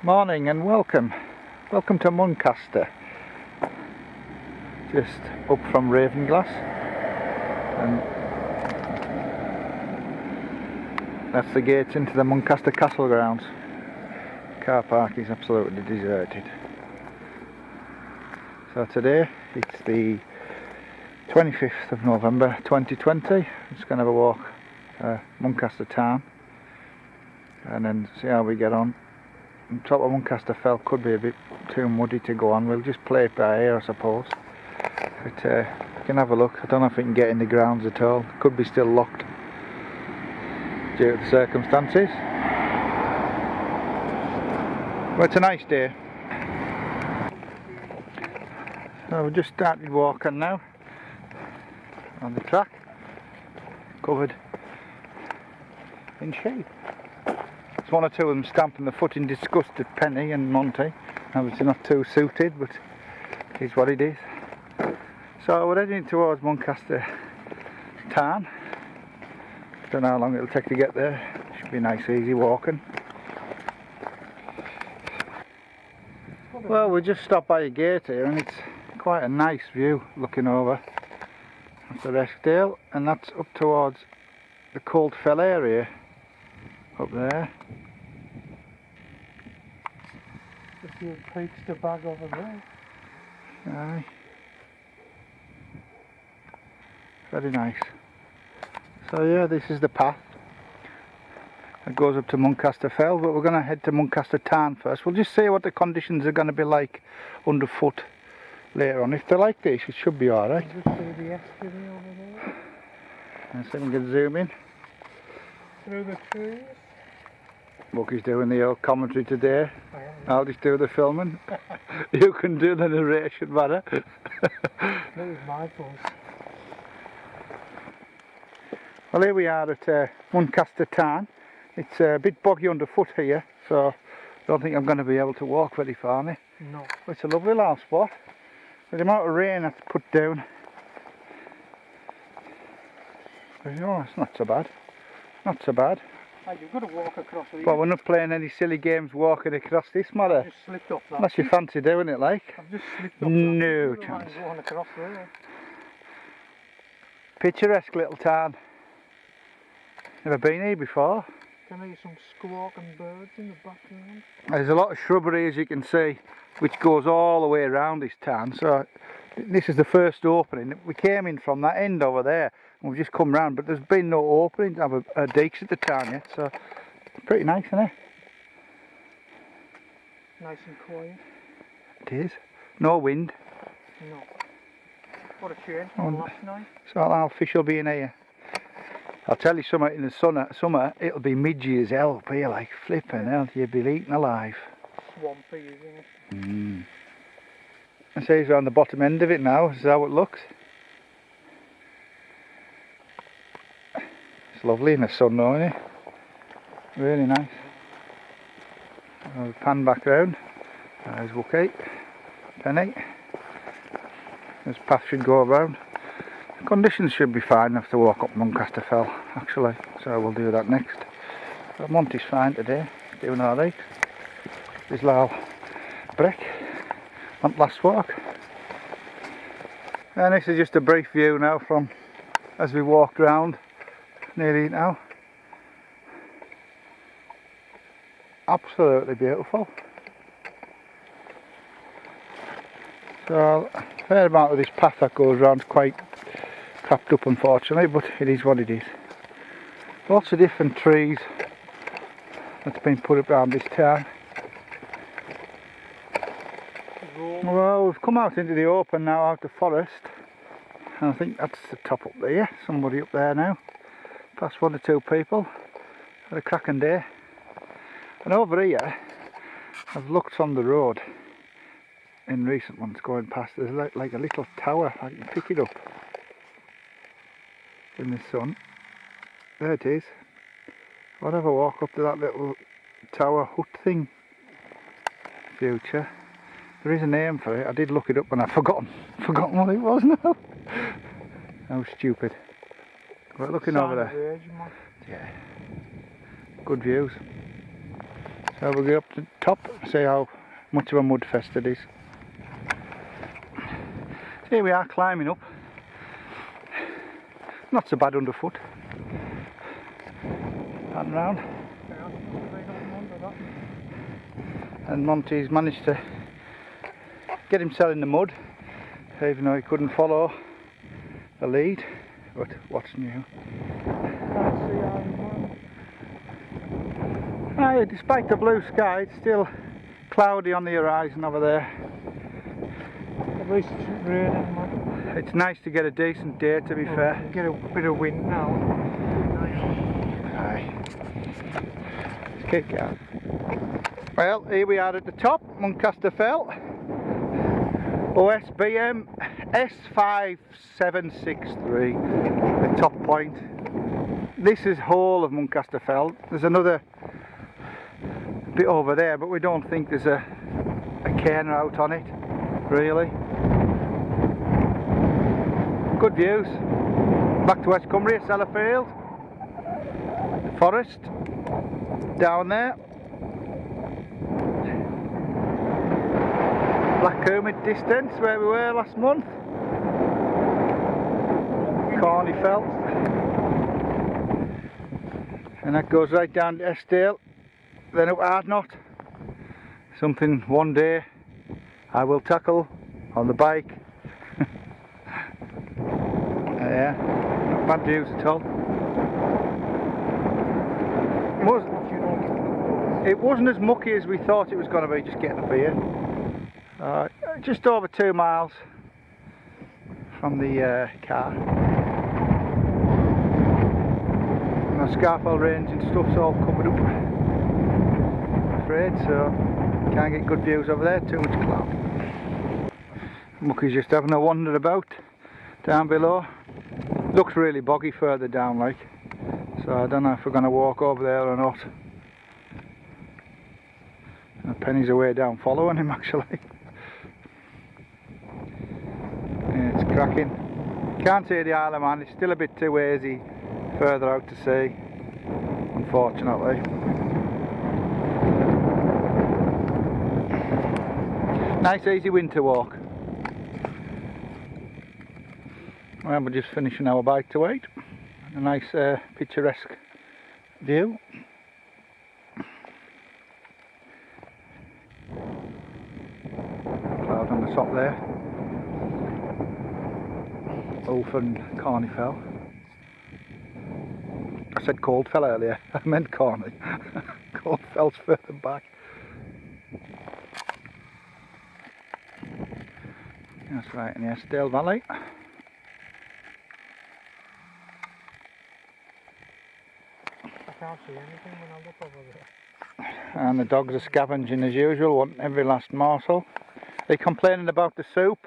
Morning and welcome to Muncaster, just up from Ravenglass, and that's the gates into the Muncaster Castle grounds. Car park is absolutely deserted. So today it's the 25th of November 2020. I'm just going to have a walk Muncaster Tarn and then see how we get on. On top of Muncaster Fell could be a bit too muddy to go on. We'll just play it by ear, I suppose. But we can have a look. I don't know if we can get in the grounds at all. Could be still locked due to the circumstances. But it's a nice day. So we've just started walking now on the track, covered in shade. There's one or two of them stamping the foot in disgust at Penny and Monty. Obviously not too suited, but it is what it is. So we're heading towards Muncaster Tarn. Don't know how long it'll take to get there. Should be nice easy walking. Well, we just stopped by a gate here and it's quite a nice view looking over. That's the Reskdale, and that's up towards the Cold Fell area up there. A few peaks to bag over there. Aye. Very nice. So yeah, this is the path that goes up to Muncaster Fell, but we're going to head to Muncaster Tarn first. We'll just see what the conditions are going to be like underfoot later on. If they're like this, it should be alright. Just see the estuary over there. Let's see if we can zoom in. Through the trees. Bucky's doing the old commentary today. I'll just do the filming. You can do the narration better. That was my fault. Well, here we are at Muncaster Tarn. It's a bit boggy underfoot here, so I don't think I'm going to be able to walk very far now. No. But it's a lovely little spot. With the amount of rain that's put down, but, you know, it's not so bad. Not so bad. Hey, you've got to walk across the. But we're not playing any silly games walking across this matter. I've just slipped off that. Unless you fancy doing it, like. I've just slipped off No that. chance. Going across there. Picturesque little town. Never been here before. Can I hear some squawking birds in the background? There's a lot of shrubbery, as you can see, which goes all the way around this town. So this is the first opening. We came in from that end over there and we've just come round, but there's been no opening to have a deeks at the town yet, so pretty nice, isn't it? Nice and quiet. It is. No wind. No. What a change from last night. So our fish will be in here. I'll tell you something, in the summer it'll be midgy as hell up here, like flipping hell, you'll be eaten alive. Swampy, isn't it? I say he's on the bottom end of it now, this is how it looks. It's lovely in the sun though, isn't it? Really nice. I'll pan back round. There's Wookie, Penny. This path should go around. The conditions should be fine enough to walk up Muncaster Fell, actually, so we'll do that next. But Monty's fine today, he's doing alright. His little brick on last walk. And this is just a brief view now from as we walked round nearly now. Absolutely beautiful. So a fair amount of this path that goes round is quite crapped up unfortunately, but it is what it is. Lots of different trees that's been put up around this town. Well, we've come out into the open now, out of forest, and I think that's the top up there. Somebody up there now. Past one or two people. Had a cracking day. And over here, I've looked from the road in recent ones going past. There's like a little tower. I can pick it up in the sun. There it is. I'll have a walk up to that little tower hut thing. Future. There is a name for it. I did look it up and I've forgotten what it was now. How stupid. We're looking over there. Yeah. Good views. So we'll go up to the top and see how much of a mud fest it is. So here we are climbing up. Not so bad underfoot. And round. And Monty's managed to get himself in the mud, even though he couldn't follow the lead. But what's new? Despite the blue sky, it's still cloudy on the horizon over there. At least it shouldn't rain anymore. It's nice to get a decent day, to be fair. Get a bit of wind now. Aye. Let's keep going. Well, here we are at the top, Muncaster Fell. OSBM S5763, the top point. This is whole of Muncaster Fell. There's another bit over there, but we don't think there's a cairn out on it, really. Good views. Back to West Cumbria, Sellafield, the forest down there. Black Hermit distance where we were last month. Tarn Fell. And that goes right down to Eskdale, then up Ardnot. Something one day I will tackle on the bike. Yeah, not bad views at all. It wasn't as mucky as we thought it was going to be, just getting up here. Just over 2 miles from the car. And the Scarfell range and stuff's all covered up, I'm afraid, so can't get good views over there, too much cloud. Mucky's just having a wander about down below. Looks really boggy further down, like, so I don't know if we're going to walk over there or not. And Penny's away down following him, actually. Yeah, it's cracking. Can't see the Isle of Man, it's still a bit too hazy further out to sea, unfortunately. Nice easy winter walk. Well, we're just finishing our bike to wait. A nice picturesque view. Cloud on the top there. Ulf and Carney Fell. I said Cold Fell earlier, I meant Carney. Cold Fell's further back. That's right in the Eskdale Valley. I can't see anything when I look over there. And the dogs are scavenging as usual, wanting every last morsel. They're complaining about the soup.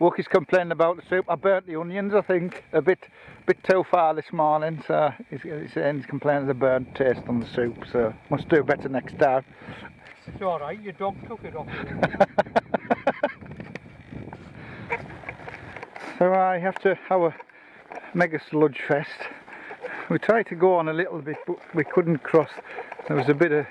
Wookie's complaining about the soup. I burnt the onions, I think, a bit too far this morning, so he's complaining of the burnt taste on the soup, so must do better next time. It's alright, your dog took it off. So I have to have a mega sludge fest. We tried to go on a little bit, but we couldn't cross. There was a bit of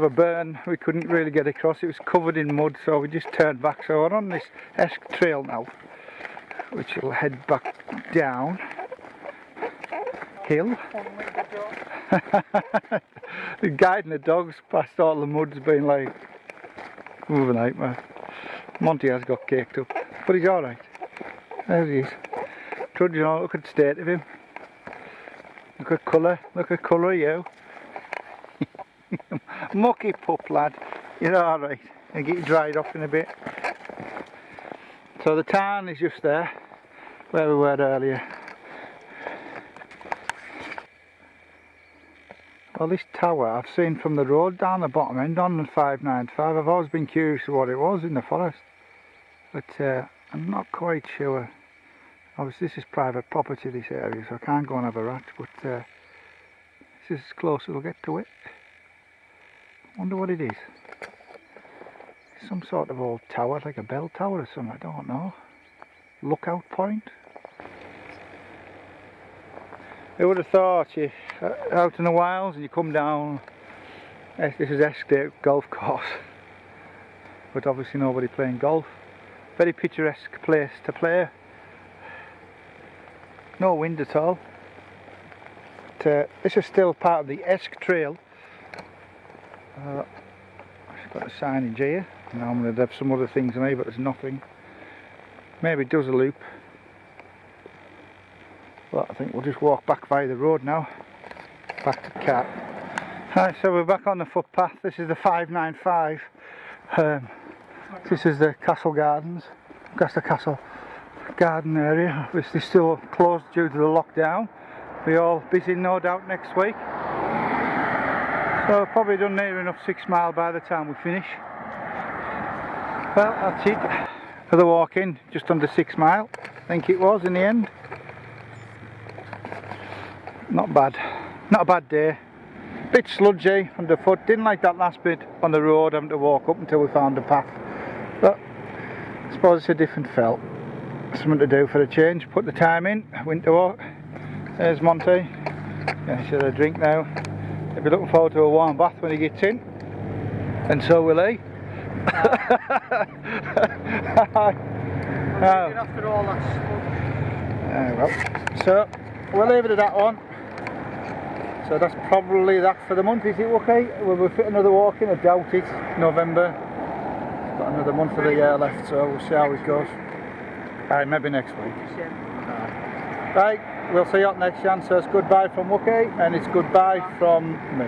a burn. We couldn't really get across. It was covered in mud, so we just turned back. So we're on this Esk trail now, which will head back down hill. The guiding the dogs past all the mud's been like moving out, man. Monty has got caked up, but he's alright. There he is. Trudging on, look at the state of him. Look at colour, you. Mucky pup, lad. You're alright. I'll get you dried off in a bit. So the Tarn is just there, where we were earlier. Well, this tower I've seen from the road down the bottom end on the 595. I've always been curious what it was in the forest, but I'm not quite sure. Obviously this is private property, this area, so I can't go and have a rat, but this is as close as we'll get to it. Wonder what it is. Some sort of old tower, like a bell tower or something, I don't know. Lookout point. Who would have thought you out in the wilds and you come down Yes, this is Estate Golf Course, but obviously nobody playing golf. Very picturesque place to play. No wind at all. But, this is still part of the Esk Trail. I've got a signage here. Now I'm going to have some other things in here, but there's nothing. Maybe it does a loop. But I think we'll just walk back via the road now. Back to the car. Right, so we're back on the footpath. This is the 595. This is the Castle Gardens. Muncaster Castle Garden area. Obviously still closed due to the lockdown. We're all busy no doubt next week. So probably done near enough 6 mile by the time we finish. Well, that's it for the walk in. Just under 6 mile, I think it was in the end. Not bad. Not a bad day. Bit sludgy underfoot. Didn't like that last bit on the road, having to walk up until we found a path. But I suppose it's a different fell. Something to do for a change. Put the time in. Winter walk. There's Monty. Gonna have a drink now. He'll be looking forward to a warm bath when he gets in. And so will he. After all that Well, so we'll leave it at that one. So that's probably that for the month. Is it okay? Will we fit another walk in? I doubt it. November. Got another month of the year left, so we'll see how it goes. Alright, maybe next week. Right, we'll see you up next chance. So it's goodbye from Wookie and it's goodbye from me.